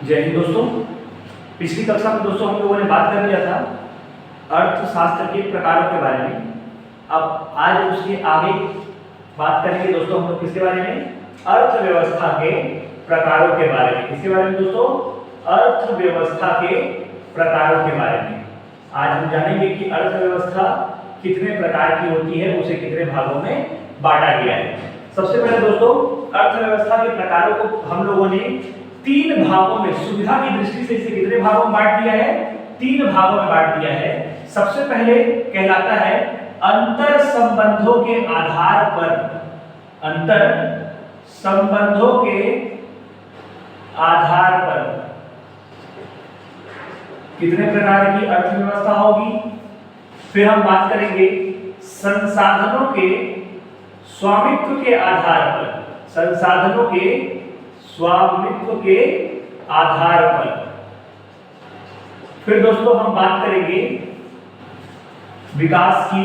जय हिंद दोस्तों। पिछली कक्षा में दोस्तों हम लोगों ने बात कर लिया था अर्थशास्त्र के प्रकारों के बारे में। अब आज उसके आगे बात करेंगे दोस्तों हम लोग किसके बारे में? अर्थव्यवस्था के प्रकारों के बारे में। किसके बारे में दोस्तों? अर्थव्यवस्था के प्रकारों के बारे में। आज हम जानेंगे कि अर्थव्यवस्था कितने प्रकार की होती है, उसे कितने भागों में बांटा गया है। सबसे पहले दोस्तों अर्थव्यवस्था के प्रकारों को हम लोगों ने 3 भागों में, सुविधा की दृष्टि से इसे कितने भागों में बांट दिया है? 3 भागों में बांट दिया है। सबसे पहले कहलाता है अंतर संबंधों के आधार पर। अंतर संबंधों के आधार पर कितने प्रकार की अर्थव्यवस्था होगी। फिर हम बात करेंगे संसाधनों के स्वामित्व के आधार पर। संसाधनों के स्वामित्व के आधार पर। फिर दोस्तों हम बात करेंगे विकास की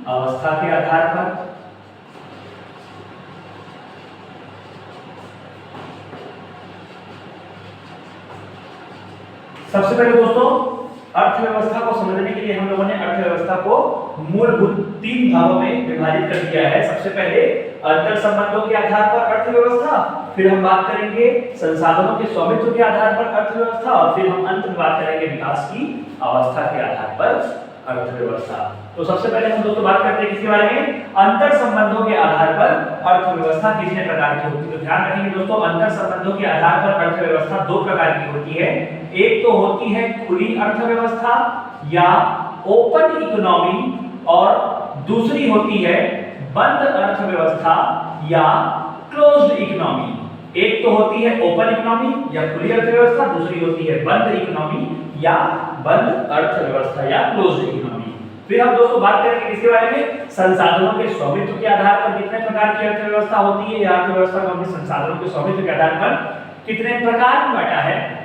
अवस्था के आधार पर। सबसे पहले दोस्तों अर्थव्यवस्था को समझने के लिए हम लोगों ने अर्थव्यवस्था को मूलभूत 3 भागों में विभाजित कर दिया है। सबसे पहले अंतर संबंधों के आधार पर अर्थव्यवस्था, फिर हम बात करेंगे संसाधनों के स्वामित्व के आधार पर अर्थव्यवस्था, और फिर हम अंत में बात करेंगे विकास की अवस्था के आधार पर अर्थव्यवस्था। तो सबसे पहले हम दोस्तों बात करते हैं किसके बारे में? अंतर संबंधों के आधार पर अर्थव्यवस्था कितने प्रकार की होती है। तो ध्यान रखेंगे दोस्तों अंतर संबंधों के आधार पर अर्थव्यवस्था 2 प्रकार की होती है। एक तो होती है खुली अर्थव्यवस्था या ओपन इकोनॉमी, और दूसरी होती है बंद अर्थव्यवस्था या क्लोज्ड इकोनॉमी। एक तो होती है ओपन इकोनॉमी या खुली अर्थव्यवस्था, दूसरी होती है बंद इकोनॉमी या बंद अर्थव्यवस्था या क्लोज्ड इकोनॉमी। फिर हम दोस्तों बात करेंगे किसके बारे में? संसाधनों के स्वामित्व के आधार पर कितने प्रकार की अर्थव्यवस्था होती है, या अर्थव्यवस्था को हमने संसाधनों के स्वामित्व के आधार पर कितने प्रकार में बांटा है।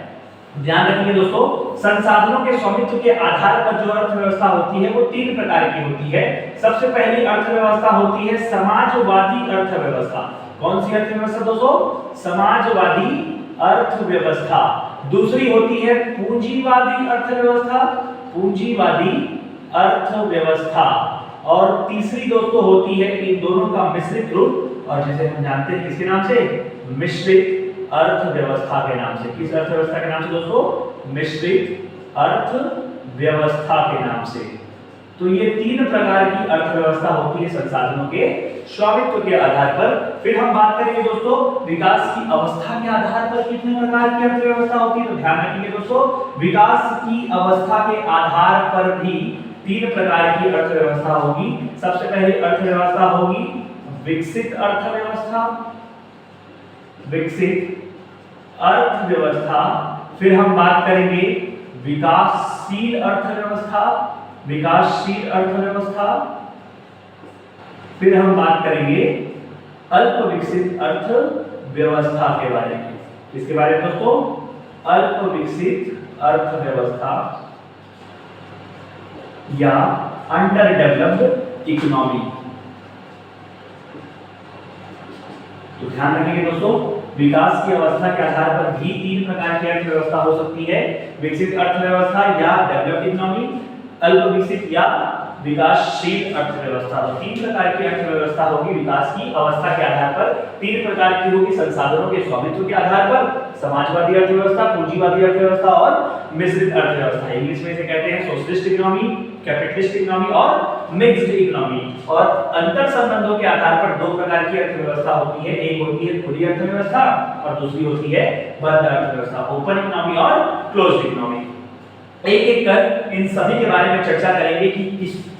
ध्यान रखिए दोस्तों संसाधनों के स्वामित्व के आधार पर जो अर्थव्यवस्था होती है वो 3 प्रकार की होती है। सबसे पहली अर्थव्यवस्था होती है समाजवादी अर्थव्यवस्था। कौन सी अर्थव्यवस्था दोस्तों? समाजवादी अर्थव्यवस्था। दूसरी होती है पूंजीवादी अर्थव्यवस्था। पूंजीवादी अर्थव्यवस्था। और तीसरी दोस्तों होती है इन दोनों का मिश्रित रूप, और जिसे हम जानते हैं किसके नाम से? मिश्रित अर्थव्यवस्था के नाम से। किस अर्थव्यवस्था के नाम से दोस्तों? मिश्रित अर्थव्यवस्था के नाम से। तो ये 3 प्रकार की अर्थव्यवस्था होती है संसाधनों के स्वामित्व के आधार पर। फिर हम बात करेंगे दोस्तों विकास की अवस्था के आधार पर कितने प्रकार की अर्थव्यवस्था होती है। तो ध्यान रखिए दोस्तों विकास की अवस्था के आधार पर भी 3 प्रकार की अर्थव्यवस्था होगी। सबसे पहली अर्थव्यवस्था होगी विकसित अर्थव्यवस्था। विकसित अर्थव्यवस्था। फिर हम बात करेंगे विकासशील अर्थव्यवस्था। विकासशील अर्थव्यवस्था। फिर हम बात करेंगे अल्प विकसित अर्थव्यवस्था के बारे में। किसके बारे में दोस्तों? अल्प विकसित अर्थव्यवस्था या अंडर डेवलप्ड इकोनॉमी। तो ध्यान रखेंगे दोस्तों विकास की अवस्था के आधार पर भी 3 प्रकार की अर्थव्यवस्था हो सकती है। विकसित अर्थव्यवस्था या डेवलप्ड इकोनॉमी, अल्प विकसित या विकासशील अर्थव्यवस्था। तो 3 प्रकार की अर्थव्यवस्था होगी विकास की अवस्था के आधार पर। 3 प्रकार की होगी संसाधनों के स्वामित्व के आधार पर, समाजवादी अर्थव्यवस्था, पूंजीवादी अर्थव्यवस्था और मिश्रित अर्थव्यवस्था। इंग्लिश में इसे कहते हैं सोशलिस्ट इकोनॉमी, कैपिटलिस्ट इकोनॉमी और मिक्स्ड इकोनॉमी। और अंतर संबंधों के आधार पर 2 प्रकार की अर्थव्यवस्था होती है। एक होती है खुली अर्थव्यवस्था और दूसरी होती है बंद अर्थव्यवस्था, ओपन इकोनॉमी और क्लोज्ड इकोनॉमी। एक एक कर इन सभी के बारे में चर्चा करेंगे कि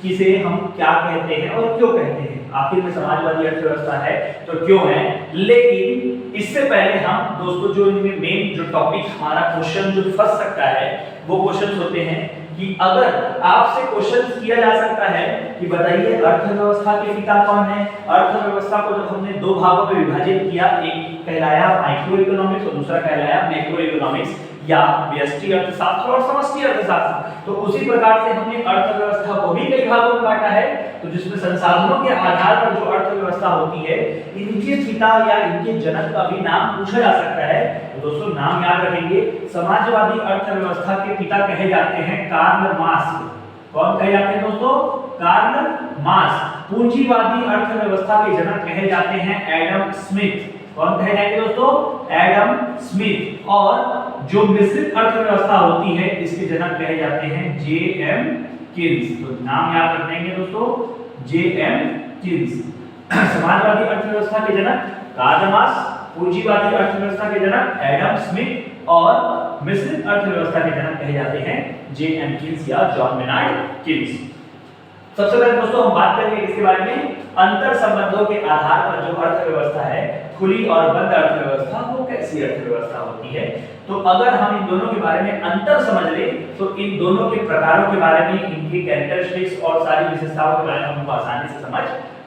किसे हम क्या कहते हैं और क्यों कहते हैं। आखिर में समाजवादी अर्थव्यवस्था है तो क्यों है। लेकिन इससे पहले हम दोस्तों जो इनमें मेन जो टॉपिक हमारा क्वेश्चन जो फंस सकता है वो क्वेश्चन होते हैं कि अगर आपसे क्वेश्चन किया जा सकता है कि बताइए अर्थव्यवस्था के पिता कौन है। अर्थव्यवस्था को जब हमने 2 भागों में विभाजित किया, एक कहलाया माइक्रो इकोनॉमिक्स और दूसरा कहलाया मैक्रो इकोनॉमिक्स। या व्यष्टि अर्थशास्त्र और समष्टि अर्थशास्त्र। तो उसी प्रकार से हमने अर्थव्यवस्था को भी कई भागों में बांटा है, तो जिसमें संसाधनों के आधार पर जो अर्थव्यवस्था होती है, इनके पिता या इनके जनक का भी नाम पूछा जा सकता है। तो दोस्तों नाम याद रखेंगे, समाजवादी अर्थव्यवस्था के पिता कहे जाते हैं कार्ल मार्क्स। कौन कहे जाते हैं दोस्तों? Karl Marx. पूंजीवादी अर्थव्यवस्था के जनक कहे जाते हैं एडम स्मिथ। कौन कहे जाएंगे दोस्तों? Adam Smith. और जो मिश्रित अर्थव्यवस्था होती है, इसके जनक कहे जाते हैं जे.एम. कीन्स। तो नाम याद रख लेंगे दोस्तों, जे.एम. कीन्स। समाजवादी अर्थव्यवस्था के जनक कार्ल मार्क्स, पूंजीवादी अर्थव्यवस्था के जनक एडम स्मिथ और मिश्रित अर्थव्यवस्था के जनक कहे जाते हैं जे.एम. कीन्स या जॉन मेनार्ड कीन्स। सबसे पहले दोस्तों हम बात करेंगे इसके बारे में, अंतर संबंधों के आधार पर जो अर्थव्यवस्था है, खुली और बंद अर्थव्यवस्था, वो कैसी अर्थव्यवस्था होती है। तो अगर हम इन दोनों के बारे में अंतर समझ लें तो इन दोनों के प्रकारों के बारे में, इनकी कैरेक्टरिस्टिक्स और सारी विशेषताओं के बारे में हमको आसानी से समझ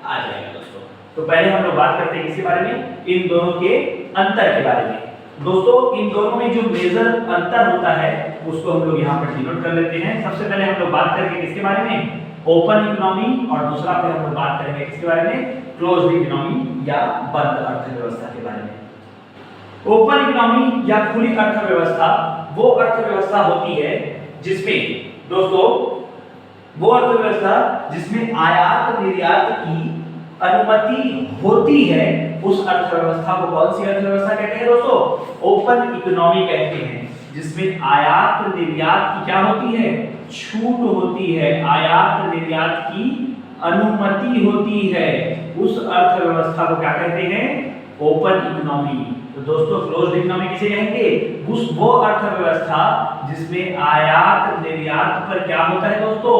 आ जाएगा दोस्तों। तो पहले हम लोग बात करते हैं इसके बारे में, इन दोनों के अंतर के बारे में। दोस्तों इन दोनों में जो मेजर अंतर होता है उसको हम लोग यहाँ पर डिनोट कर लेते हैं। सबसे पहले हम लोग बात करेंगे किसके बारे में? ओपन इकोनॉमी, और दूसरा फिर हम लोग बात करेंगे किसके बारे में? क्लोज्ड इकोनॉमी या बंद अर्थव्यवस्था के बारे में। ओपन इकोनॉमी या खुली अर्थव्यवस्था वो अर्थव्यवस्था होती है जिसमें दोस्तों, वो अर्थव्यवस्था जिसमें आयात निर्यात की अनुमति होती है, उस अर्थव्यवस्था को कौन सी अर्थव्यवस्था कहते हैं दोस्तों? ओपन इकोनॉमी कहते हैं। जिसमें आयात निर्यात की क्या होती है? छूट होती है, आयात निर्यात की अनुमति होती है, उस अर्थव्यवस्था को क्या कहते हैं? Open economy. तो दोस्तों क्लोज्ड इकोनॉमी किसे कहेंगे? उस वो अर्थव्यवस्था जिसमें आयात निर्यात पर क्या होता है दोस्तों?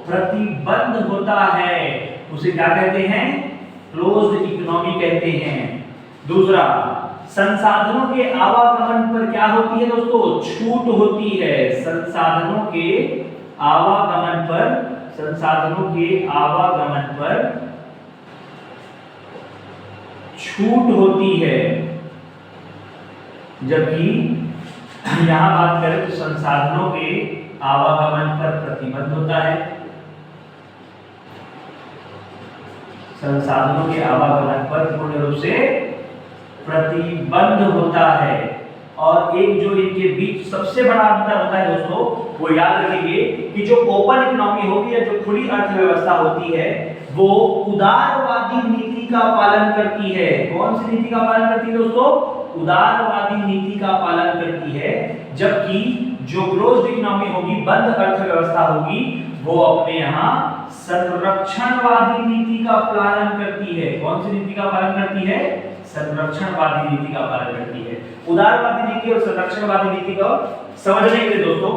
प्रतिबंध होता है, उसे क्या कहते हैं? क्लोज्ड इकोनॉमी कहते हैं। दूसरा, संसाधनों के आवागमन पर क्या होती है दोस्तों? छूट होती है। संसाधनों के आवागमन पर, संसाधनों के आवागमन पर छूट होती है, जबकि यहां बात करें तो संसाधनों के आवागमन पर प्रतिबंध होता है। संसाधनों के आवागमन पर पूर्ण रूप से प्रतिबंध होता है। और एक जो इनके बीच सबसे बड़ा अंतर होता है दोस्तों, वो याद रखेंगे कि जो ओपन इकोनॉमी होगी या जो खुली अर्थव्यवस्था होती है, वो उदारवादी नीति का पालन करती है। कौन सी नीति का पालन करती है दोस्तों? उदारवादी नीति का पालन करती है। जबकि जो क्लोज्ड इकोनॉमी होगी, बंद अर्थव्यवस्था होगी, वो अपने यहाँ संरक्षणवादी नीति का पालन करती है। कौन सी नीति का पालन करती है? संरक्षणवादी नीति का पालन करती है। उदारवादी नीति और संरक्षणवादी नीति को समझने के लिए दोस्तों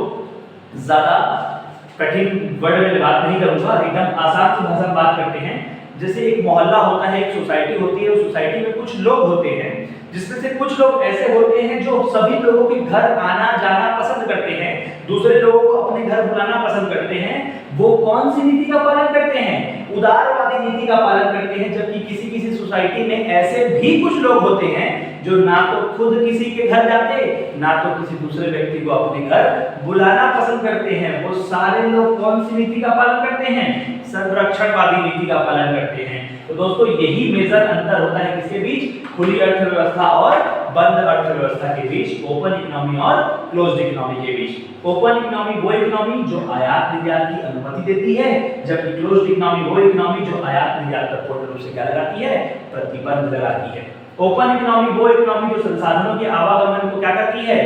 ज्यादा कठिन वर्ड में बात नहीं करूंगा, एकदम आसान सी भाषा में बात करते हैं। जैसे एक मोहल्ला होता है, एक सोसाइटी होती है, उस सोसाइटी में कुछ लोग होते हैं, जिसमें से कुछ लोग ऐसे होते हैं जो सभी लोगों के घर आना जाना पसंद करते हैं, दूसरे लोगों को अपने घर बुलाना पसंद करते हैं। वो कौन सी नीति का पालन करते हैं? उदारवादी नीति का पालन करते हैं। जबकि किसी किसी सोसाइटी में ऐसे भी कुछ लोग होते हैं जो ना तो खुद किसी के घर जाते, ना तो किसी दूसरे व्यक्ति को अपने घर बुलाना पसंद करते हैं। वो सारे लोग कौन सी नीति का पालन करते हैं? संरक्षणवादी नीति का पालन करते हैं। तो दोस्तों यही मेजर अंतर होता है किसके बीच? खुली अर्थव्यवस्था और बंद अर्थव्यवस्था के बीच, ओपन इकोनॉमी और क्लोज्ड इकोनॉमी के बीच। ओपन इकोनॉमी वो इकोनॉमी जो आयात निर्यात की अनुमति देती है, जबकि क्लोज्ड इकोनॉमी वो इकोनॉमी जो आयात निर्यात पर पूर्ण रूप से क्या लगाती है? प्रतिबंध लगाती है। ओपन इकोनॉमी वो इकोनॉमी जो संसाधनों के आवागमन को क्या करती है?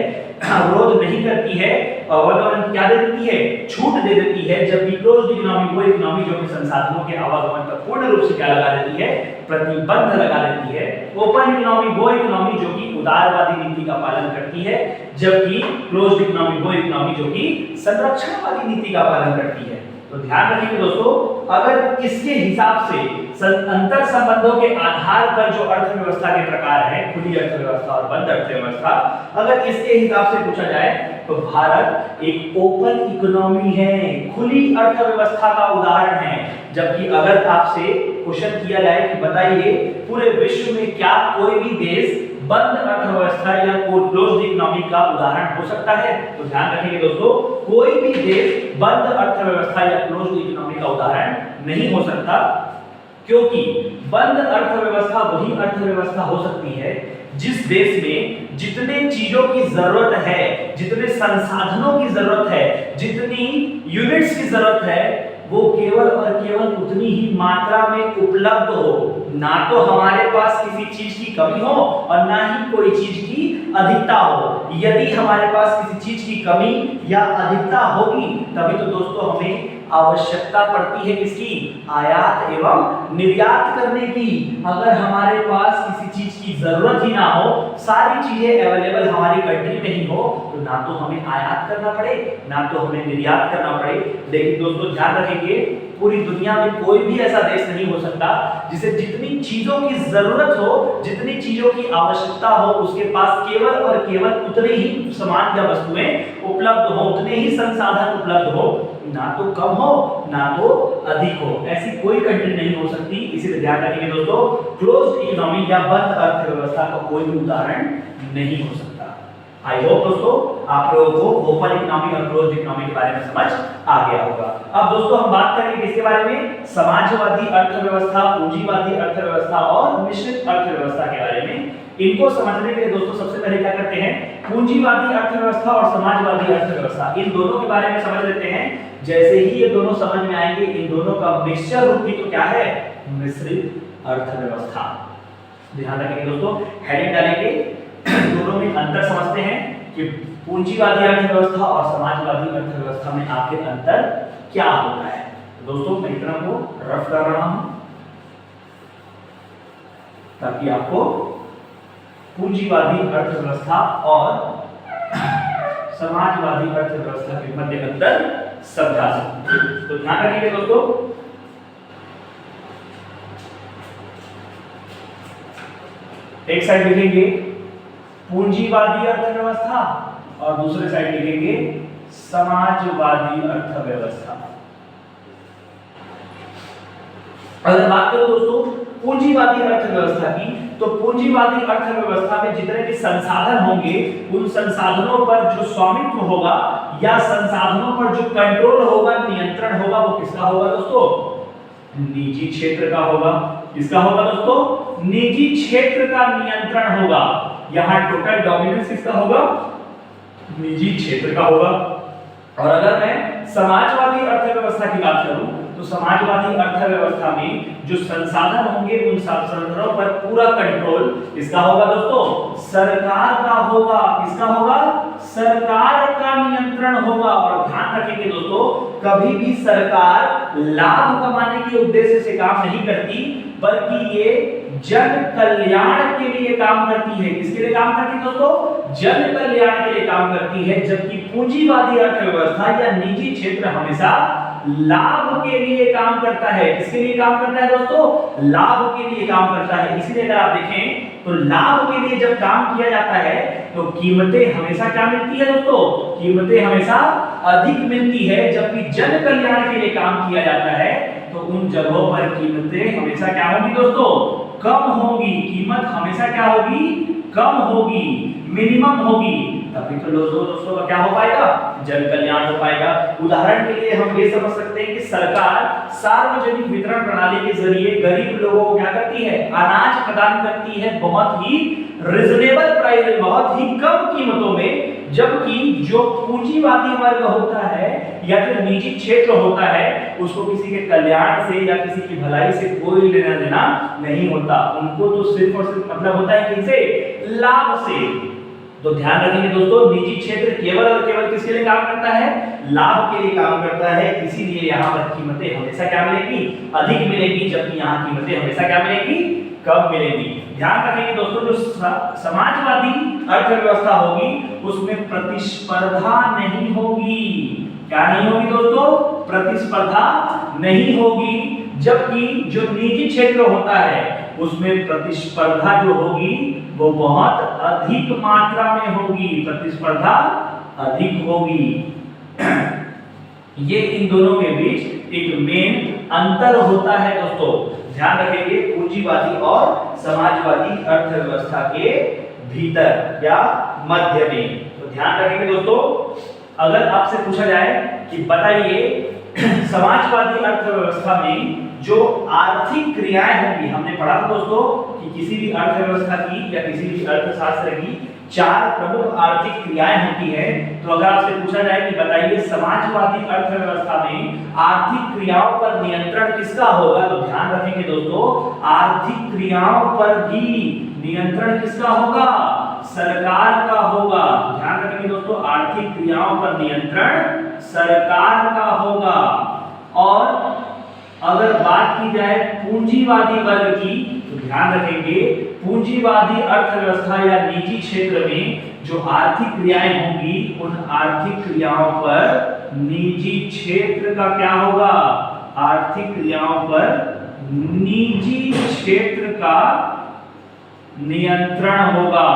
अवरोध नहीं करती है, आवागमन क्या दे देती है? छूट दे देती है। जबकि क्लोज्ड इकोनॉमी वो इकोनॉमी जो कि संसाधनों के आवागमन पर पूर्ण रूप से क्या लगा देती है? प्रतिबंध लगा देती है। ओपन इकोनॉमी वो इकोनॉमी जो कि उदारवादी नीति का पालन करती है, जबकि क्लोज्ड इकोनॉमी वो इकोनॉमी जो कि संरक्षणवादी नीति का पालन करती है। तो ध्यान रखिए दोस्तों, अगर इसके हिसाब से अंतर संबंधों के आधार पर जो अर्थव्यवस्था के प्रकार हैं, खुली अर्थव्यवस्था और बंद अर्थव्यवस्था, अगर इसके हिसाब से पूछा जाए तो भारत एक ओपन इकोनॉमी है, खुली अर्थव्यवस्था का उदाहरण है। जबकि अगर आपसे क्वेश्चन किया जाए कि बताइए पूरे विश्व में क्या कोई भी देश बंद अर्थव्यवस्था या क्लोज्ड इकोनॉमी का उदाहरण हो सकता है, तो ध्यान रखिए दोस्तों, कोई भी देश बंद अर्थव्यवस्था या क्लोज्ड इकोनॉमी का उदाहरण नहीं हो सकता, क्योंकि बंद अर्थव्यवस्था वही अर्थव्यवस्था हो सकती है जिस देश में जितने चीजों की जरूरत है, जितने संसाधनों की जरूरत है, जितनी यूनिट्स की जरूरत है, वो केवल और केवल उतनी ही मात्रा में उपलब्ध हो। ना तो हमारे पास किसी चीज की कमी हो और ना ही कोई चीज की अधिकता हो। यदि हमारे पास किसी चीज की कमी या अधिकता होगी तभी तो दोस्तों हमें आवश्यकता पड़ती है किसकी, आयात एवं निर्यात करने की। अगर हमारे पास किसी चीज की जरूरत ही ना हो, सारी चीजें अवेलेबल हमारी कंट्री में ही हो, तो ना तो हमें आयात करना पड़े ना तो हमें निर्यात करना पड़े। लेकिन दोस्तों ध्यान रखेंगे, पूरी दुनिया में कोई भी ऐसा देश नहीं हो सकता जिसे जितनी चीजों की जरूरत हो, जितनी चीजों की आवश्यकता हो, उसके पास केवल और केवल उतने ही सामान या वस्तुएं उपलब्ध हो, उतने ही संसाधन उपलब्ध हो, ना तो कम हो ना तो अधिक हो। ऐसी कोई कंट्री नहीं हो सकती। इसीलिए ध्यान रखेंगे दोस्तों, क्लोज्ड इकोनॉमी या बंद अर्थव्यवस्था का कोई भी उदाहरण नहीं हो सकता। आई होप दोस्तों आप लोगों को ओपन इकोनॉमी और क्लोज्ड इकोनॉमी के बारे में समझ आ गया होगा। अब दोस्तों हम बात करेंगे किसके बारे में, समाजवादी अर्थव्यवस्था, पूंजीवादी अर्थव्यवस्था और मिश्रित अर्थव्यवस्था के बारे में। इनको समझने के लिए दोस्तों सबसे पहले क्या करते हैं, पूंजीवादी अर्थव्यवस्था और समाजवादी अर्थव्यवस्था, इन दोनों के बारे में समझ लेते हैं। जैसे ही ये दोनों समझ में आएंगे, इन दोनों का मिक्सचर रूप ही तो क्या है, मिश्रित अर्थव्यवस्था। ध्यान रखेंगे दोस्तों, हेडिंग डालेंगे, दोनों में अंतर समझते हैं कि पूंजीवादी अर्थव्यवस्था और समाजवादी अर्थव्यवस्था में आखिर अंतर क्या होता है। दोस्तों मैं इतना को रफ कर रहा हूं ताकि आपको पूंजीवादी अर्थव्यवस्था और समाजवादी अर्थव्यवस्था के मध्य अंतर समझा सकूं। तो ध्यान रखिए दोस्तों, एक साइड लिखेंगे पूंजीवादी अर्थव्यवस्था और दूसरे साइड लिखेंगे समाजवादी अर्थव्यवस्था। अगर बात करो दोस्तों पूंजीवादी अर्थव्यवस्था की, तो पूंजीवादी अर्थव्यवस्था में जितने भी संसाधन होंगे, उन संसाधनों पर जो स्वामित्व होगा या संसाधनों पर जो कंट्रोल होगा, नियंत्रण होगा, वो किसका होगा दोस्तों, निजी क्षेत्र का होगा। किसका होगा दोस्तों, निजी क्षेत्र का नियंत्रण होगा। यहां टोटल डोमिनेंस किसका होगा, निजी क्षेत्र का होगा। और अगर मैं समाजवादी अर्थव्यवस्था की बात करूं, तो समाजवादी अर्थव्यवस्था में जो संसाधन होंगे, उन संसाधनों पर पूरा कंट्रोल किसका होगा दोस्तों, सरकार का होगा। किसका होगा, सरकार का नियंत्रण होगा। और ध्यान रखेंगे दोस्तों, कभी भी सरकार लाभ कमाने के उद्देश्य से काम नहीं करती, बल्कि ये जन कल्याण के लिए काम करती है। किसके लिए काम करती है दोस्तों, जन कल्याण के लिए काम करती है। जबकि पूंजीवादी अर्थव्यवस्था या निजी क्षेत्र हमेशा लाभ के लिए काम करता है। किसके लिए काम करता है दोस्तों, लाभ के लिए काम करता है। इसीलिए अगर आप देखें तो लाभ के लिए जब काम किया जाता है तो कीमतें हमेशा क्या मिलती है दोस्तों, कीमतें हमेशा अधिक मिलती है। जबकि जन कल्याण के लिए काम किया जाता है तो उन जगहों पर कीमतें हमेशा क्या होगी दोस्तों, कम होगी। कीमत हमेशा क्या होगी, कम होगी, मिनिमम होगी। तभी तो दोस्तों का क्या हो पाएगा, जन कल्याण हो पाएगा। उदाहरण के लिए हम ये समझ सकते हैं कि सरकार सार्वजनिक वितरण प्रणाली के जरिए गरीब लोगों को क्या करती है, अनाज प्रदान करती है बहुत ही रिजनेबल प्राइस में, बहुत ही कम कीमतों में। जबकि जो पूंजीवादी वर्ग होता है या जो निजी क्षेत्र होता है, उसको किसी के कल्याण से या किसी की भलाई से कोई लेना देना नहीं होता। उनको तो सिर्फ और सिर्फ मतलब होता है किससे, लाभ से। तो ध्यान रखेंगे दोस्तों, निजी क्षेत्र केवल और केवल किसके लिए काम करता है, लाभ के लिए काम करता है। इसीलिए यहाँ पर कीमतें हमेशा क्या मिलेगी, अधिक मिलेगी। जबकि यहाँ कीमतें हमेशा क्या मिलेगी, कम मिलेगी। ध्यान रखेंगे दोस्तों, जो समाजवादी अर्थव्यवस्था होगी उसमें प्रतिस्पर्धा नहीं होगी। क्या नहीं होगी दोस्तों, प्रतिस्पर्धा नहीं होगी। जबकि जो निजी क्षेत्र होता है उसमें प्रतिस्पर्धा जो होगी वो बहुत अधिक मात्रा में होगी, प्रतिस्पर्धा अधिक होगी। ये इन दोनों के बीच एक मेन अंतर होता है दोस्तों। ध्यान रखेंगे, पूंजीवादी और समाजवादी अर्थव्यवस्था के भीतर या मध्य में। तो ध्यान रखेंगे दोस्तों, अगर आपसे पूछा जाए कि बताइए समाजवादी अर्थव्यवस्था में जो आर्थिक क्रियाएं होंगी, हमने पढ़ा था दोस्तों कि किसी भी अर्थव्यवस्था की या किसी भी अर्थशास्त्र की 4 प्रमुख आर्थिक क्रियाएं होती है। तो अगर आपसे पूछा जाए कि बताइए समाजवादी अर्थव्यवस्था में आर्थिक क्रियाओं पर नियंत्रण किसका होगा, तो ध्यान रखेंगे दोस्तों, आर्थिक क्रियाओं पर भी नियंत्रण किसका होगा, सरकार का होगा। ध्यान रखेंगे दोस्तों, आर्थिक क्रियाओं पर नियंत्रण सरकार का होगा। और अगर बात की जाए पूंजीवादी वर्ग की, तो ध्यान रखेंगे पूंजीवादी अर्थव्यवस्था या निजी क्षेत्र में जो आर्थिक क्रियाएं होंगी, उन आर्थिक क्रियाओं पर निजी क्षेत्र का क्या होगा, आर्थिक क्रियाओं पर निजी क्षेत्र का नियंत्रण होगा।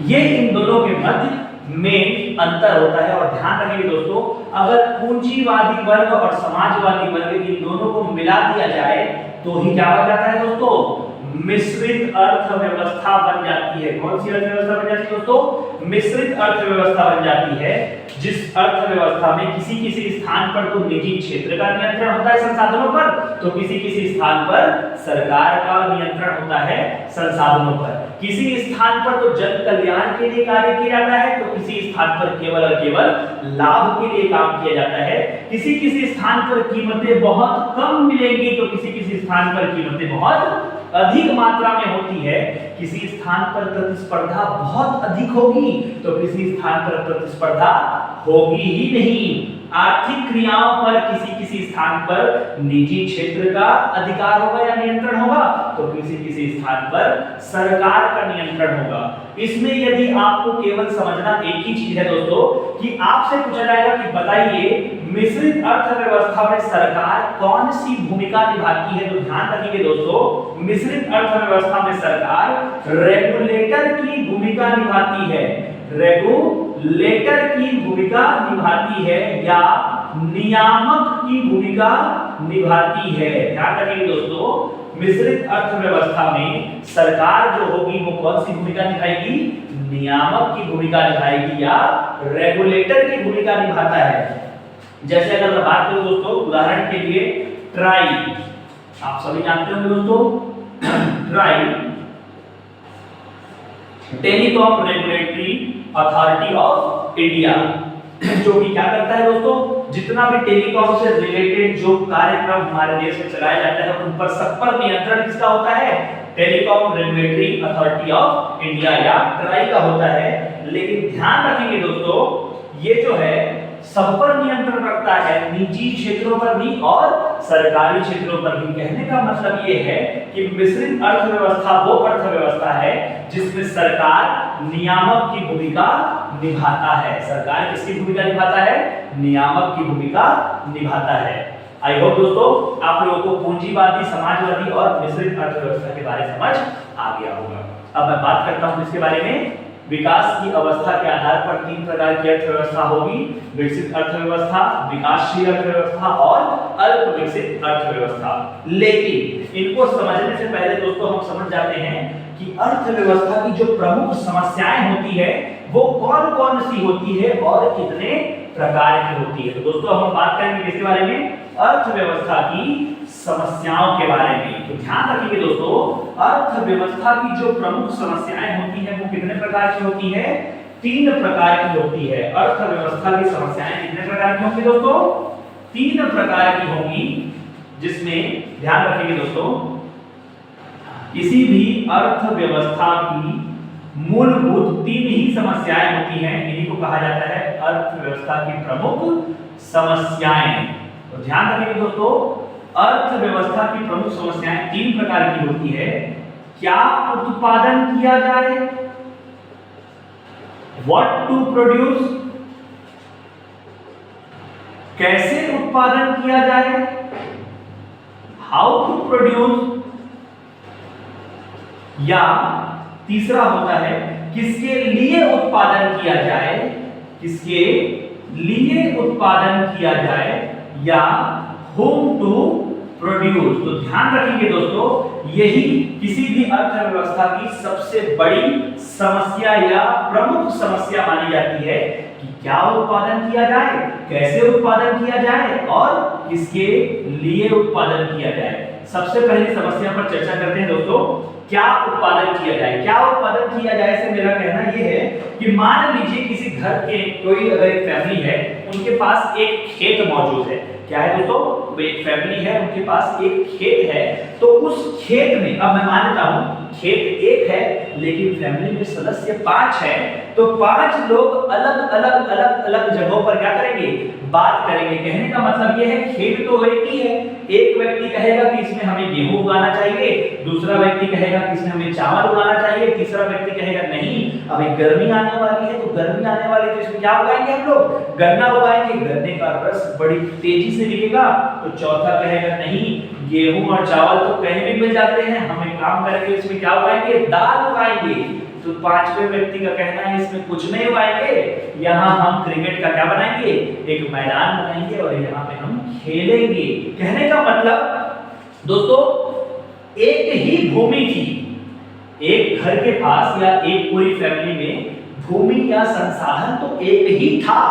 ये इन दोनों के मध्य में अंतर होता है। और ध्यान रखेंगे दोस्तों, अगर पूंजीवादी वर्ग और समाजवादी वर्ग इन दोनों को मिला दिया जाए तो ही क्या बन जाता है दोस्तों, मिश्रित अर्थव्यवस्था बन जाती है। कौन सी अर्थव्यवस्था बन जाती है दोस्तों, मिश्रित अर्थव्यवस्था बन जाती है, जिस अर्थव्यवस्था में किसी किसी स्थान पर तो निजी क्षेत्र का नियंत्रण होता है संसाधनों पर, तो किसी किसी स्थान पर सरकार का नियंत्रण होता है संसाधनों पर। किसी स्थान पर तो जन कल्याण के लिए कार्य किया जाता है, तो किसी स्थान पर केवल और केवल लाभ के लिए काम किया जाता है। किसी किसी स्थान पर कीमतें बहुत कम मिलेंगी, तो किसी किसी स्थान पर कीमतें बहुत अधिक मात्रा में होती है। किसी स्थान पर प्रतिस्पर्धा बहुत अधिक होगी, तो किसी स्थान पर प्रतिस्पर्धा होगी ही नहीं। आर्थिक क्रियाओं पर किसी किसी स्थान पर निजी क्षेत्र का अधिकार होगा या नियंत्रण होगा, तो किसी किसी स्थान पर सरकार का नियंत्रण होगा। इसमें यदि आपको केवल समझना एक ही चीज है दोस्तों, कि आपसे पूछा जाएगा कि बताइए मिश्रित अर्थव्यवस्था में सरकार कौन सी भूमिका निभाती है, तो ध्यान रखिए दोस्तों, मिश्रित अर्थव्यवस्था में सरकार रेगुलेटर की भूमिका निभाती है, रेगुलेटर की भूमिका निभाती है या नियामक की भूमिका निभाती है। ध्यान रखिए दोस्तों, मिश्रित अर्थव्यवस्था में सरकार जो होगी वो कौन सी भूमिका निभाएगी, नियामक की भूमिका निभाएगी या रेगुलेटर की भूमिका निभाता है। जैसे अगर मैं बात करूं दोस्तों, उदाहरण के लिए ट्राई, आप सभी जानते होंगे दोस्तों, try telecom regulatory authority of India, जो कि क्या करता है दोस्तों, जितना भी टेलीकॉम से रिलेटेड जो कार्यक्रम हमारे देश में चलाया जाता है उन पर सब पर नियंत्रण किसका होता है, telecom regulatory authority of India या ट्राई का होता है। लेकिन ध्यान रखेंगे दोस्तों, ये जो है सब पर नियंत्रण रखता है, निजी क्षेत्रों पर भी और सरकारी क्षेत्रों पर भी। कहने का मतलब ये है कि मिश्रित अर्थव्यवस्था वो अर्थव्यवस्था है जिसमें सरकार नियामक की भूमिका निभाता है। सरकार किसकी भूमिका निभाता है, नियामक की भूमिका निभाता है। आई होप दोस्तों आप लोगों को पूंजीवादी, समाजवादी और मिश्रित अर्थव्यवस्था के बारे में समझ आ गया होगा। अब मैं बात करता हूं इसके बारे में। विकास की अवस्था के आधार पर 3 प्रकार की अर्थव्यवस्था होगी, विकसित अर्थव्यवस्था, विकासशील अर्थव्यवस्था और अल्प विकसित अर्थव्यवस्था। लेकिन इनको समझने से पहले दोस्तों हम समझ जाते हैं कि अर्थव्यवस्था की जो प्रमुख समस्याएं होती है वो कौन कौन सी होती है और कितने प्रकार की होती है। तो दोस्तों हम बात करेंगे किसके बारे में, अर्थव्यवस्था की समस्याओं के बारे में। तो ध्यान रखिए दोस्तों, अर्थव्यवस्था की जो प्रमुख समस्याएं होती हैं वो कितने प्रकार की होती है, 3 प्रकार की होती है। अर्थव्यवस्था की समस्याएं कितने प्रकार की होंगी दोस्तों, 3 प्रकार की होंगी, जिसमें ध्यान रखिए दोस्तों, किसी भी अर्थव्यवस्था की मूलभूत 3 ही समस्याएं होती हैं, इन्हीं को कहा जाता है अर्थव्यवस्था की प्रमुख समस्याएं। तो ध्यान रखिए दोस्तों, अर्थव्यवस्था की प्रमुख समस्याएं 3 प्रकार की होती है। क्या उत्पादन किया जाए, व्हाट टू प्रोड्यूस, कैसे उत्पादन किया जाए, हाउ टू प्रोड्यूस, या तीसरा होता है किसके लिए उत्पादन किया जाए, किसके लिए उत्पादन किया जाए या whom to प्रोड्यूस। तो ध्यान रखेंगे दोस्तों, यही किसी भी अर्थव्यवस्था की सबसे बड़ी समस्या या प्रमुख समस्या मानी जाती है कि क्या उत्पादन किया जाए, कैसे उत्पादन किया जाए और किसके लिए उत्पादन किया जाए। सबसे पहली समस्या पर चर्चा करते हैं दोस्तों, क्या उत्पादन किया जाए। क्या उत्पादन किया जाए से मेरा कहना यह है कि मान लीजिए किसी घर के कोई अगर एक फैमिली है, उनके पास एक खेत मौजूद है। क्या है दोस्तों, वो एक फैमिली है, उनके पास एक खेत है। तो उस खेत में, अब मैं मान लेता हूं खेत एक है लेकिन फैमिली में सदस्य 5 है, तो 5 लोग अलग अलग जगहों पर क्या करेंगे, बात करेंगे। कहने का मतलब यह है खेत तो एक ही है। एक व्यक्ति कहेगा कि इसमें हमें गेहूं उगाना चाहिए, दूसरा व्यक्ति कहेगा कि इसमें हमें चावल उगाना चाहिए, तीसरा व्यक्ति कहेगा नहीं अभी गर्मी आने वाली है, तो गर्मी आने वाली तो इसमें क्या उगाएंगे हम लोग, गन्ना उगाएंगे, गन्ने का रस बड़ी तेजी से निकलेगा। तो चौथा कहेगा नहीं गेहूं और चावल तो कहीं भी मिल जाते हैं, हमें काम करेंगे इसमें क्या उगाएंगे, दाल उगाएंगे। तो पांचवें व्यक्ति का कहना है इसमें कुछ नहीं उगाएंगे, यहाँ हम क्रिकेट का क्या बनाएंगे, एक मैदान बनाएंगे और यहाँ पे हम खेलेंगे। कहने का मतलब दोस्तों, एक ही भूमि थी, एक घर के पास या एक पूरी फैमिली में भूमि या संसाधन तो एक ही था,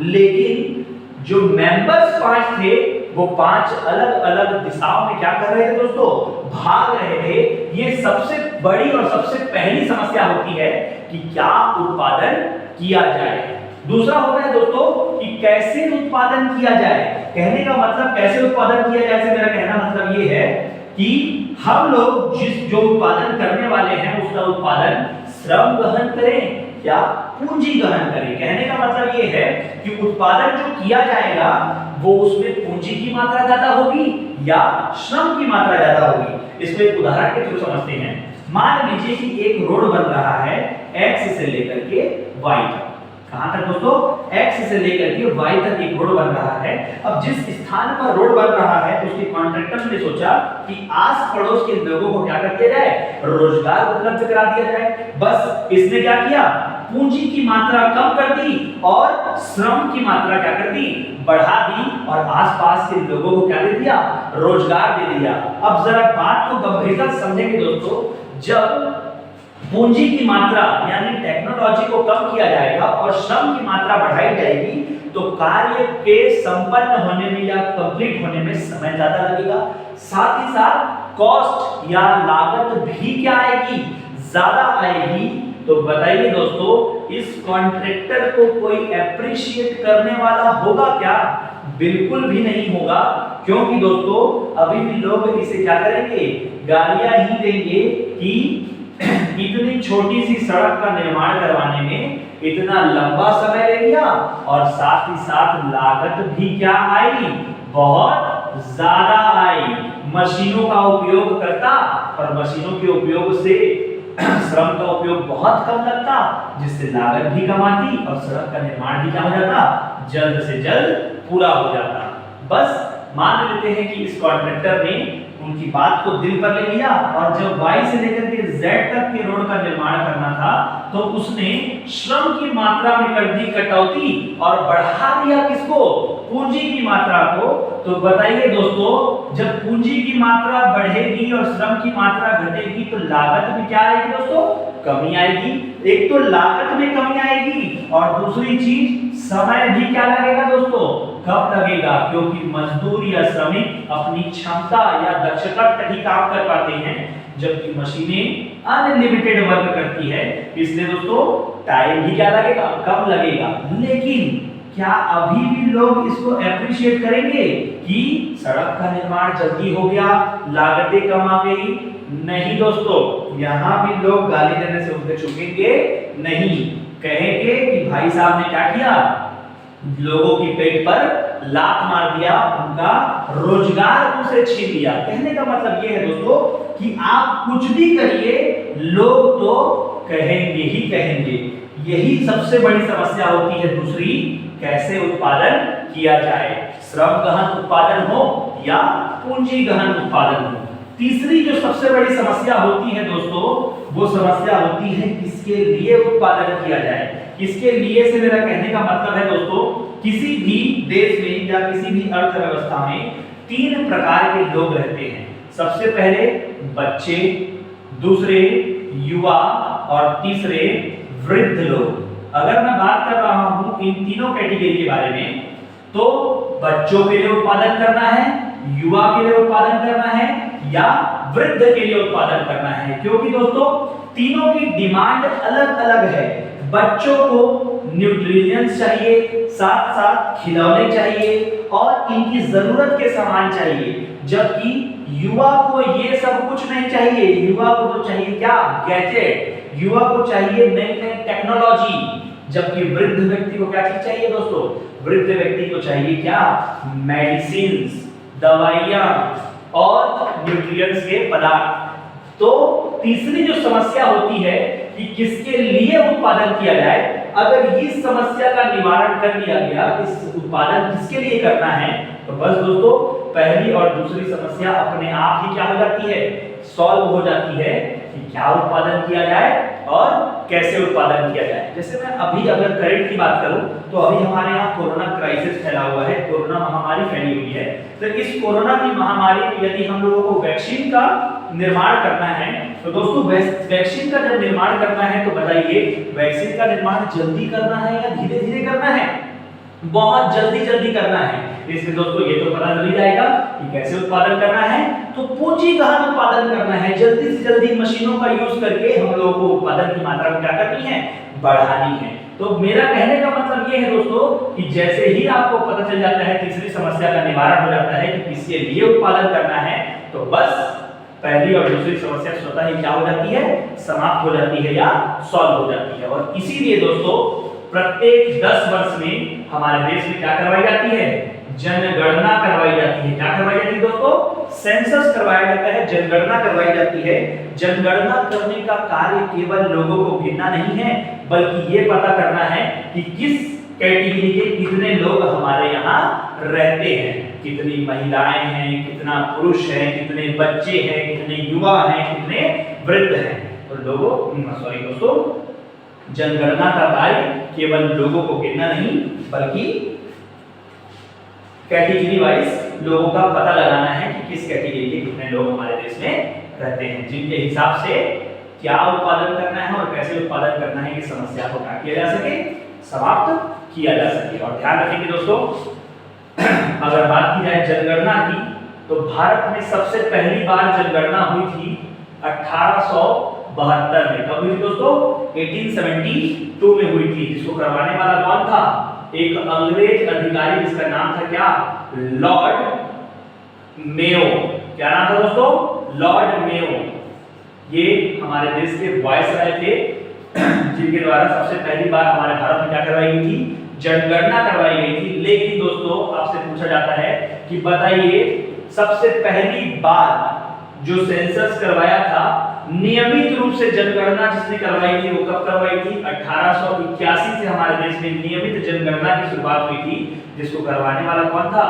लेकिन जो मेंबर्स 5 थे वो 5 अलग अलग दिशाओं में क्या कर रहे थे दोस्तों, भाग रहे थे। ये सबसे बड़ी और सबसे पहली समस्या होती है कि क्या उत्पादन किया जाए। दूसरा होता है दोस्तों कि कैसे उत्पादन किया जाए। कहने का मतलब कैसे उत्पादन किया जाए से मेरा कहना मतलब ये है कि हम लोग जो उत्पादन करने वाले हैं उसका उत्पादन श्रम गहन करें या पूंजी गहन करें। कहने का मतलब ये है कि उत्पादन जो किया जाएगा वो उसमें पूंजी की मात्रा ज्यादा होगी या श्रम की मात्रा ज्यादा होगी। इसको एक उदाहरण के थ्रू समझते हैं। मान लीजिए कि एक रोड बन रहा है x से लेकर के y तक। कहां तक दोस्तों, x से लेकर के y तक एक रोड बन रहा है। अब जिस स्थान पर रोड बन रहा है उसके कॉन्ट्रैक्टर ने सोचा कि आस पड़ोस के लोगों को क्या कर दिया जाए, रोजगार उपलब्ध करा दिया जाए। बस इसने क्या किया, पूंजी की मात्रा कम कर दी और श्रम की मात्रा क्या कर दी, बढ़ा दी और आसपास के लोगों को क्या दे दिया, रोजगार दे दिया। अब जरा बात को गंभीरता से समझेंगे दोस्तों, जब पूंजी की मात्रा यानी टेक्नोलॉजी को कम किया जाएगा और श्रम की मात्रा बढ़ाई जाएगी तो कार्य के संपन्न होने में या कंप्लीट होने में समय ज्यादा लगेगा। साथ ही साथ कॉस्ट या लागत भी क्या आएगी, ज्यादा आएगी। तो बताइए दोस्तों, इस कॉन्ट्रैक्टर को कोई एप्रिशिएट करने वाला होगा क्या? बिल्कुल भी नहीं होगा, क्योंकि दोस्तों अभी भी लोग इसे क्या करेंगे, गालियां ही देंगे कि इतनी छोटी सी सड़क का निर्माण करवाने में इतना लंबा समय ले लिया और साथ ही साथ लागत भी क्या आई, बहुत ज्यादा आई। मशीनों का उपयोग करता और मशीनों के उपयोग से श्रम का उपयोग बहुत कम लगता, जिससे लागत भी कम आती और सड़क का निर्माण भी क्या हो जाता, जल्द से जल्द पूरा हो जाता। बस मान लेते हैं कि इस कॉन्ट्रैक्टर ने उनकी बात को दिल पर ले लिया और जब Y से लेकर के Z तक के रोड का निर्माण करना था तो उसने श्रम की मात्रा में कर दी कटौती और बढ़ा दिया किसको, पूंजी की मात्रा को। तो बताइए दोस्तों, जब पूंजी की मात्रा बढ़ेगी और श्रम की मात्रा घटेगी तो लागत में क्या आएगी दोस्तों, कमी आएगी। एक तो लागत में कमी आएगी और दूसरी चीज समय भी क्या लगेगा दोस्तों, कम लगेगा, क्योंकि मजदूर या श्रमिक अपनी क्षमता या दक्षता तक ही काम कर पाते हैं, जबकि मशीनें अनलिमिटेड वर्क करती है। इसलिए दोस्तों टाइम भी क्या लगेगा, कम लगेगा। लेकिन क्या अभी भी लोग इसको एप्रिशिएट करेंगे कि सड़क का निर्माण जल्दी हो गया, लागतें कम आ गई? नहीं दोस्तों, यहाँ भी लोग गाली देने से उनके चुकेंगे नहीं, कहेंगे कि भाई साहब ने क्या किया, लोगों की पेट पर लात मार दिया, उनका रोजगार उनसे छीन लिया। कहने का मतलब ये है दोस्तों कि आप कुछ भी करिए लोग तो कहेंगे ही कहेंगे। यही सबसे बड़ी समस्या होती है। दूसरी, कैसे उत्पादन किया जाए, श्रम गहन उत्पादन हो या पूंजी गहन उत्पादन हो। तीसरी जो सबसे बड़ी समस्या होती है दोस्तों, वो समस्या होती है किसके लिए उत्पादन किया जाए। इसके लिए से मेरा कहने का मतलब है दोस्तों किसी भी देश में या किसी भी अर्थव्यवस्था में 3 प्रकार के लोग रहते हैं। सबसे पहले बच्चे, दूसरे युवा और तीसरे वृद्ध लोग। अगर मैं बात कर रहा हूं इन तीनों कैटेगरी के बारे में, तो बच्चों के लिए उत्पादन करना है, युवा के लिए उत्पादन करना है या वृद्ध के लिए उत्पादन करना है, क्योंकि दोस्तों तीनों की डिमांड अलग अलग है। बच्चों को न्यूट्रिएंट्स चाहिए, साथ साथ खिलौने चाहिए और इनकी जरूरत के सामान चाहिए, जबकि युवा को ये सब कुछ नहीं चाहिए। युवा को तो चाहिए क्या? गैजेट। युवा को चाहिए नई नई टेक्नोलॉजी, जबकि वृद्ध व्यक्ति को क्या चीज चाहिए दोस्तों? वृद्ध व्यक्ति को चाहिए क्या? मेडिसिन, दवाइयां और न्यूट्रिएंट्स के पदार्थ। तो तीसरी जो समस्या होती है कि किसके लिए उत्पादन किया जाए, अगर इस समस्या का निवारण कर लिया गया, इस उत्पादन किसके लिए करना है, तो बस दोस्तों पहली और दूसरी समस्या अपने आप ही क्या हो जाती है? सॉल्व हो जाती है कि क्या उत्पादन किया जाए और कैसे उत्पादन किया जाए। जैसे मैं अभी अगर करंट की बात करूं, तो अभी हमारे यहाँ कोरोना क्राइसिस फैला हुआ है, कोरोना महामारी फैली हुई है। तो इस कोरोना की महामारी में यदि हम लोगों को वैक्सीन का निर्माण करना है, तो दोस्तों वैक्सीन का जब निर्माण करना है, तो बताइए वैक्सीन का निर्माण जल्दी करना है या धीरे धीरे करना है? बहुत जल्दी जल्दी करना है। इसलिए दोस्तों ये तो पता चल ही जाएगा कि कैसे उत्पादन करना है। तो पूंजी गहन उत्पादन करना है, जल्दी से जल्दी मशीनों का यूज करके हम लोगों को उत्पादन की मात्रा में क्या करनी है? बढ़ानी है। तो मेरा कहने का मतलब ये है दोस्तों कि जैसे ही आपको पता चल जाता है, तीसरी समस्या का निवारण हो जाता है कि किसके लिए उत्पादन करना है, तो बस पहली और दूसरी समस्या स्वतः ही क्या हो जाती है? समाप्त हो जाती है या सॉल्व हो जाती है। और इसीलिए दोस्तों प्रत्येक 10 वर्ष में हमारे देश में क्या करवाई जाती है? जनगणना करवाई जाती है। क्या करवाई जाती है दोस्तों? सेंसस करवाया जाता है, जनगणना करवाई जाती है। जनगणना करने का कार्य केवल लोगों को गिनना नहीं है, बल्कि ये पता करना है कि किस कैटेगरी के कितने लोग हमारे यहाँ रहते हैं, कितनी महिलाएं हैं, कितना पुरुष है, कितने बच्चे हैं, कितने युवा हैं, कितने वृद्ध हैं। तो दोस्तों जनगणना का कार्य केवल लोगों को गिनना नहीं, बल्कि कैटेगरी वाइज लोगों का पता लगाना है कि किस कैटेगरी के कितने लोग हमारे देश में रहते हैं, जिनके हिसाब से क्या उत्पादन करना है और कैसे उत्पादन करना है, इस समस्या को क्या किया जा सके? समाप्त किया जा सके। और ध्यान रखेंगे दोस्तों, अगर बात की जाए जनगणना की, तो भारत में सबसे पहली बार जनगणना हुई थी 1872 में। कब हुई थी दोस्तों? 1872 में हुई थी। जिसको करवाने वाला कौन था? एक अंग्रेज अधिकारी, जिसका नाम था क्या? Lord Mayo. क्या नाम था दोस्तों? Lord Mayo. ये हमारे देश के वायसराय थे, जिनके द्वारा सबसे पहली बार हमारे भारत में क्या करवाई गई थी? जनगणना करवाई गई थी। लेकिन दोस्तों आपसे पूछा जाता है कि बताइए सबसे पहली बार जो सेंसस करवाया था, नियमित रूप से जनगणना जिसने करवाई थी, वो कब करवाई थी? 1881 से हमारे देश में नियमित जनगणना की शुरुआत हुई थी, जिसको करवाने वाला कौन था?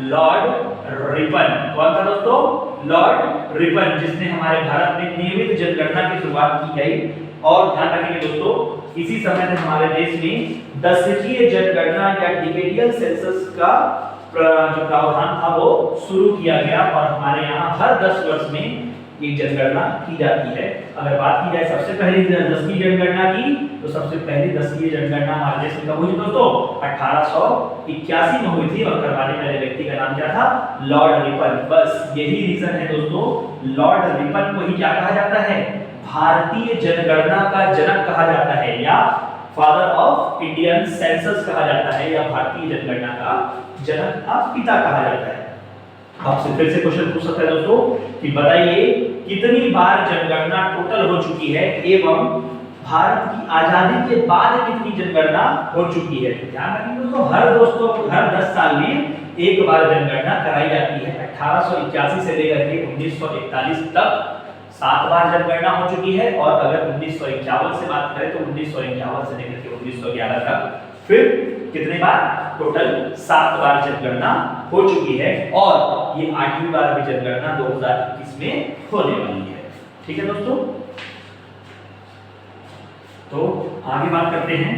Lord Ripon. कौन था दोस्तों? लॉर्ड रिपन, जिसने हमारे भारत में नियमित जनगणना की शुरुआत की गई। और ध्यान रखिए दोस्तों, इसी समय में हमारे देश में 10वीं जनगणना या डिकेडियल सेंसस का जो प्रावधान था वो शुरू किया गया, और हमारे यहाँ हर 10 वर्ष में एक जनगणना की जाती है। अगर बात की जाए सबसे पहली 10वीं जनगणना की, तो सबसे पहली 10वीं जनगणना हमारे देश में कब हुई दोस्तों? 1881 में हुई थी, और करवाने वाले व्यक्ति का नाम क्या था? Lord Ripon. बस यही रीजन है दोस्तों, लॉर्ड रिपन को ही क्या कहा जाता है? भारतीय जनगणना का जनक कहा जाता है, या फादर ऑफ इंडियन सेंसस कहा जाता है, या भारतीय जनगणना का जनक का पिता कहा जाता है। आपसे फिर से क्वेश्चन पूछ सकता है दोस्तों कि बताइए कितनी बार जनगणना टोटल हो चुकी है, एवं भारत की आजादी के बाद कितनी जनगणना हो चुकी है। ध्यान रखिए दोस्तों, हर 10 साल में एक बार जनगणना कराई जाती है। 1881 से लेकर के 1941 तक 7 बार जनगणना हो चुकी है, और अगर 1951 से बात करें तो 1951 से लेकर के 1911 तक फिर कितने बार? टोटल 7 बार जनगणना हो चुकी है, और ये 8वीं बार भी जनगणना 2021 में होने वाली है। ठीक है दोस्तों, तो आगे बात करते हैं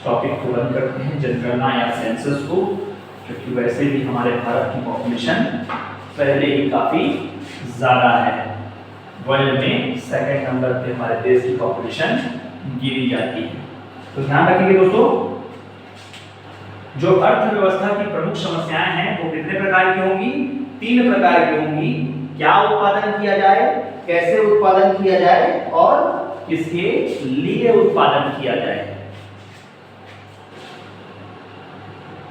टॉपिक को बंद करते हैं, जनगणना या सेंसस को, क्योंकि वैसे भी हमारे भारत की पॉपुलेशन पहले ही काफी ज्यादा है। वर्ल्ड में सेकंड नंबर पे हमारे देश की पॉपुलेशन गिनी जाती है। तो ध्यान रखिए दोस्तों, जो अर्थव्यवस्था की प्रमुख समस्याएं हैं वो कितने प्रकार की होंगी? 3 प्रकार की होंगी। क्या उत्पादन किया जाए, कैसे उत्पादन किया जाए और किसके लिए उत्पादन किया जाए।